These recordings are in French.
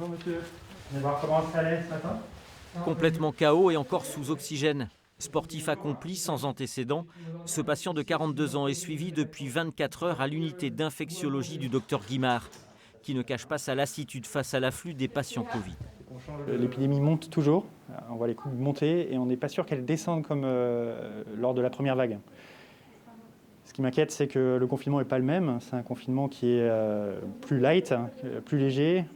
Bonjour monsieur. On va voir comment ça allait ce matin. Complètement KO et encore sous oxygène. Sportif accompli, sans antécédent, ce patient de 42 ans est suivi depuis 24 heures à l'unité d'infectiologie du docteur Guimard, qui ne cache pas sa lassitude face à l'afflux des patients Covid. L'épidémie monte toujours, on voit les courbes monter et on n'est pas sûr qu'elle descende comme lors de la première vague. Ce qui m'inquiète, c'est que le confinement n'est pas le même. C'est un confinement qui est plus light, plus léger,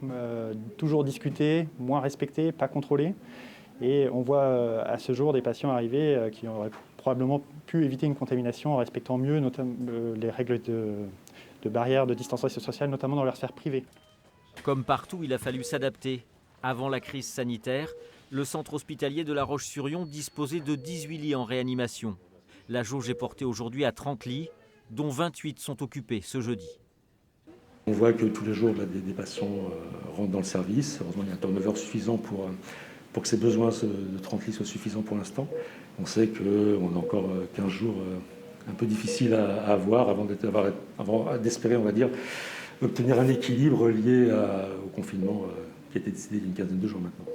toujours discuté, moins respecté, pas contrôlé. Et on voit à ce jour des patients arriver qui auraient probablement pu éviter une contamination en respectant mieux les règles de barrière de distanciation sociale, notamment dans leur sphère privée. Comme partout, il a fallu s'adapter. Avant la crise sanitaire, le centre hospitalier de La Roche-sur-Yon disposait de 18 lits en réanimation. La jauge est portée aujourd'hui à 30 lits, dont 28 sont occupés ce jeudi. On voit que tous les jours, des patients rentrent dans le service. Heureusement, il y a un turnover suffisant pour que ces besoins de 30 lits soient suffisants pour l'instant. On sait qu'on a encore 15 jours un peu difficiles à avoir avant d'espérer, on va dire, obtenir un équilibre lié au confinement qui a été décidé il y a une quinzaine de jours maintenant.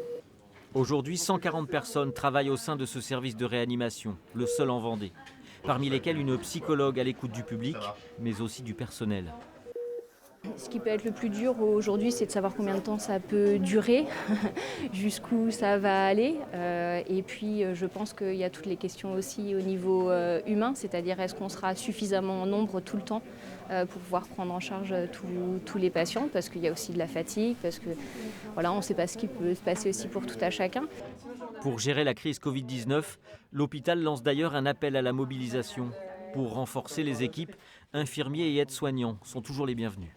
Aujourd'hui, 140 personnes travaillent au sein de ce service de réanimation, le seul en Vendée, parmi lesquelles une psychologue à l'écoute du public, mais aussi du personnel. Ce qui peut être le plus dur aujourd'hui, c'est de savoir combien de temps ça peut durer, jusqu'où ça va aller. Et puis, je pense qu'il y a toutes les questions aussi au niveau humain, c'est-à-dire est-ce qu'on sera suffisamment en nombre tout le temps pour pouvoir prendre en charge tous les patients, parce qu'il y a aussi de la fatigue, parce que voilà, on ne sait pas ce qui peut se passer aussi pour tout à chacun. Pour gérer la crise Covid-19, l'hôpital lance d'ailleurs un appel à la mobilisation. Pour renforcer les équipes, infirmiers et aides-soignants sont toujours les bienvenus.